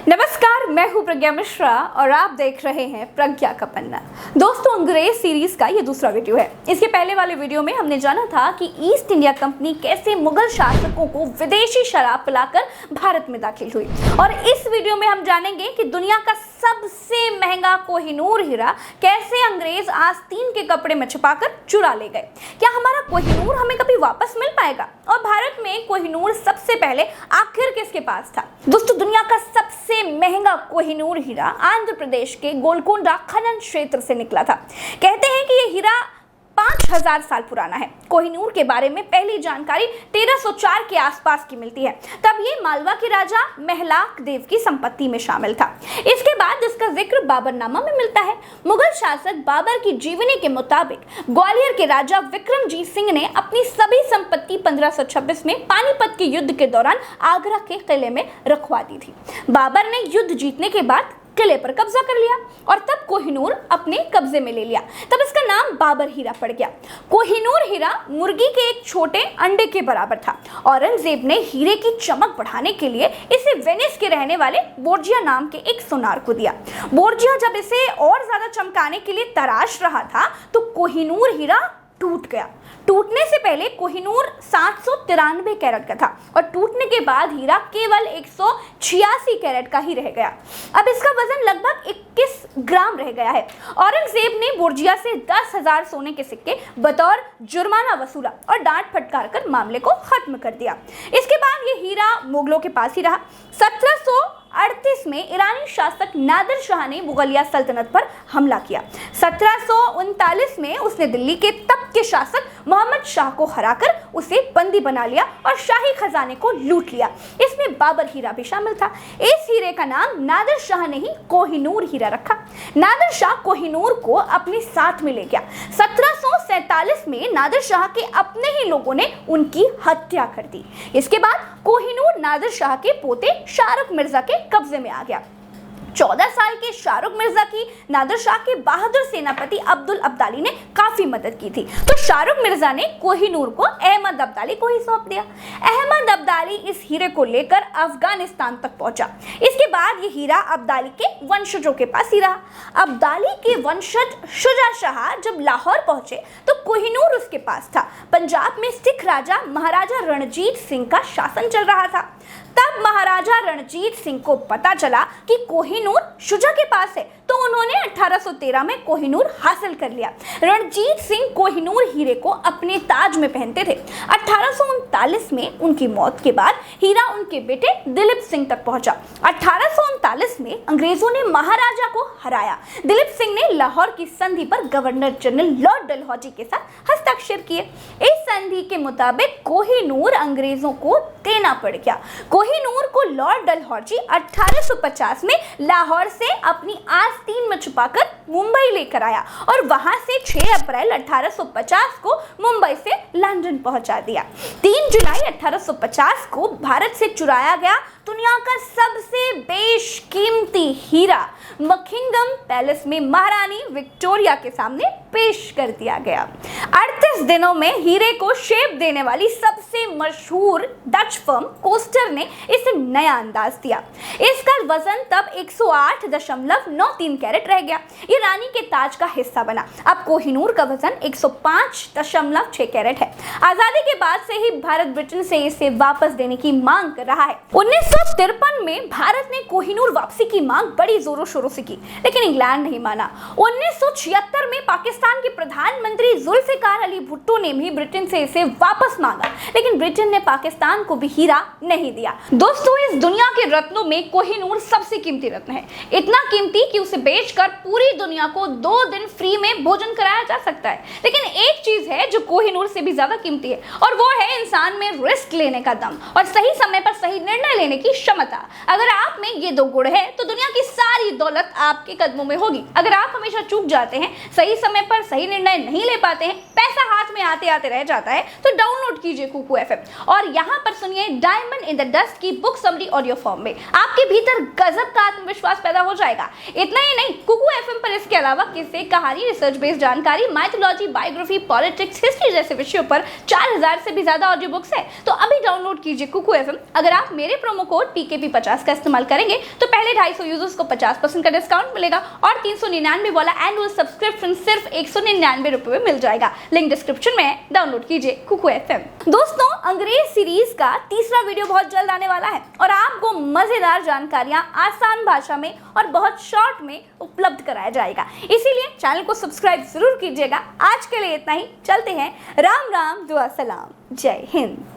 नमस्कार, मैं हूं प्रज्ञा मिश्रा और आप देख रहे हैं प्रज्ञा का पन्ना। दोस्तों, अंग्रेज सीरीज का ये दूसरा वीडियो है। इसके पहले वाले वीडियो में हमने जाना था कि ईस्ट इंडिया कंपनी कैसे मुगल शासकों को विदेशी शराब पिलाकर भारत में दाखिल हुई, और इस वीडियो में हम जानेंगे कि दुनिया का सबसे महंगा कोहिनूर हीरा कैसे अंग्रेज आस्तीन के कपड़े में छुपाकर चुरा ले गए। क्या हमारा कोहिनूर हमें कभी वापस मिल पाएगा, और भारत में कोहिनूर सबसे पहले आखिर किसके पास था। दोस्तों, दुनिया का सबसे महंगा कोहिनूर हीरा आंध्र प्रदेश के गोलकोंडा खनन क्षेत्र से निकला था। कहते हैं कि यह हीरा 5000 साल पुराना है। कोहिनूर के बारे में पहली जानकारी 1304 के आसपास की मिलती है। तब ये मालवा के राजा महलाक देव की संपत्ति में शामिल था। इसके बाद इसका जिक्र बाबरनामा में मिलता है। मुगल शासक बाबर की जीवनी के मुताबिक ग्वालियर के राजा विक्रमजीत सिंह ने अपनी सभी संपत्ति 1526 में पानीपत के युद्ध के दौरान आगरा के किले में रखवा दी थी। बाबर ने युद्ध जीतने के बाद किले पर कब्जा कर लिया और तब कोहिनूर अपने कब्जे में ले लिया। तब इसका नाम बाबर हीरा पड़ गया। कोहिनूर हीरा मुर्गी के एक छोटे अंडे के बराबर था। औरंगजेब ने हीरे की चमक बढ़ाने के लिए इसे वेनिस के रहने वाले बोर्जिया नाम के एक सुनार को दिया। बोर्जिया जब इसे और ज्यादा चमकाने के लिए तराश रहा था तो कोहिनूर हीरा टूट गया। टूटने से पहले कोहिनूर 793 कैरेट का था और टूटने के बाद हीरा केवल 186 कैरेट का ही रह गया। अब इसका वजन लगभग 21 ग्राम रह गया है। औरंगजेब ने बोर्जिया से 10,000 सोने के सिक्के बतौर जुर्माना वसूला और डांट फटकार कर मामले को खत्म कर दिया। इसके बाद ये हीरा मुगलों के पास ही रहा। 1738 में ईरानी शासक नादिर शाह ने मुगलिया सल्तनत पर हमला किया। 1739 में उसने दिल्ली के तब के शासक मोहम्मद शाह को हराकर उसे बंदी बना लिया और शाही खजाने को लूट लिया। इसमें बाबर हीरा भी शामिल था। इस हीरे का नाम नादिर शाह ने ही कोहिनूर हीरा रखा। नादिर शाह कोहिनूर को अपने साथ में ले गया। 1747 में नादिर शाह के अपने ही लोगों ने उनकी हत्या कर दी। इसके बाद कोहिनूर नादिर शाह के पोते शाहरुख मिर्जा के कब्जे में आ गया। 14 साल के शाहरुख मिर्जा की नादिर शाह के बहादुर सेनापति अब्दुल अब्दाली ने काफी मदद की थी, तो शाहरुख मिर्जा ने कोहिनूर को अहमद अब्दाली को ही सौंप दिया। अहमद अब्दाली इस हीरे को लेकर अफगानिस्तान तक पहुंचा। इसके बाद ये हीरा अब्दाली के वंशजों के पास ही रहा। अब्दाली के वंशज शुजा शाह जब लाहौर पहुंचे तो कोहिनूर उसके पास था। पंजाब में सिख राजा महाराजा रणजीत सिंह का शासन चल रहा था। तब महाराजा रणजीत सिंह को पता चला कि कोहिनूर शुजा के पास है, तो उन्होंने 1813 में कोहिनूर हासिल कर लिया। रणजीत सिंह कोहिनूर हीरे को अपने ताज में पहनते थे। 1839 में उनकी मौत के बाद हीरा उनके बेटे दिलीप सिंह तक पहुंचा। 1839 में अंग्रेजों ने महाराजा को हराया। दिलीप सिंह ने लाहौर की संधि पर गवर्नर जनरल लॉर्ड डलहौजी के साथ हस्ताक्षर किए। इस संधि के मुताबिक कोहिनूर अंग्रेजों को देना पड़ गया। कोहिनूर को लॉर्ड डलहौजी 1850 में लाहौर से अपनी आस्तीन में छुपाकर मुंबई लेकर आया और वहां से 6 अप्रैल 1850 को मुंबई से लंदन पहुंचा दिया। 3 जुलाई 1850 को भारत से चुराया गया दुनिया का सबसे बेशकीमती हीरा बकिंगम पैलेस में महारानी विक्टोरिया के सामने पेश कर दिया गया। 38 दिनों में हीरे को शेप देने वाली सबसे मशहूर डच फर्म कोस्टर ने इसे नया अंदाज दिया। इसका वजन तब 108.93 कैरेट रह गया। ये रानी के ताज का हिस्सा बना। अब कोहिनूर का वजन 105.6 कैरेट है। आजादी के बाद से ही भारत ब्रिटेन से इसे वापस देने की मांग कर रहा है। 1953 में भारत ने कोहिनूर वापसी की मांग बड़ी जोरों शोरों से की, लेकिन इंग्लैंड नहीं माना। 1976 में पाकिस्तान के प्रधानमंत्री जुल्फिकार अली भुट्टो ने भी ब्रिटेन से इसे वापस मांगा, लेकिन ब्रिटेन ने पाकिस्तान को भी हीरा नहीं दिया। दोस्तों, इस दुनिया के रत्नों में कोहिनूर सबसे कीमती रत्न है। इतना कीमती कि उसे बेचकर पूरी दुनिया को 2 दिन फ्री में भोजन कराया जा सकता है। लेकिन एक चीज है जो कोहिनूर से भी ज्यादा कीमती है, और वो है इंसान में रिस्क लेने का दम और सही समय पर सही निर्णय लेने की क्षमता। अगर आप में ये 2 गुण है तो दुनिया की सारी दौलत दौलत आपके कदमों में होगी। अगर आप हमेशा चूक जाते हैं, सही समय पर सही निर्णय नहीं ले पाते हैं, पैसा हाथ में आते आते रह जाता है, तो डाउनलोड कीजिए कुकू एफएम और यहाँ पर सुनिए डायमंड इन द डस्ट की बुक समरी ऑडियो फॉर्म में। आपके भीतर गजब का आत्मविश्वास पैदा हो जाएगा। इतना ही नहीं, कुकू एफएम पर इसके अलावा किस्से, कहानी, रिसर्च बेस्ड जानकारी, माइथोलॉजी, बायोग्राफी, पॉलिटिक्स, हिस्ट्री जैसे विषयों पर 4000 से भी ज्यादा ऑडियो बुक्स है। तो अभी डाउनलोड कीजिए कुकू एफएम। अगर आप मेरे प्रोमो कोड PKP50 का इस्तेमाल करेंगे तो पहले 250 यूजर्स को 50% का डिस्काउंट मिलेगा और 399 वाला एनुअल सब्सक्रिप्शन सिर्फ 199 रुपए में मिल जाएगा। लिंक डिस्क्रिप्शन में है, डाउनलोड कीजिए कुकू एफएम। दोस्तों, अंग्रेज सीरीज का तीसरा वीडियो बहुत जल्द आने वाला है और आपको मजेदार जानकारियां आसान भाषा में और बहुत शॉर्ट में उपलब्ध कराया जाएगा। इसीलिए चैनल को सब्सक्राइब जरूर कीजिएगा। आज के लिए इतना ही, चलते हैं। राम राम, दुआ सलाम, जय हिंद।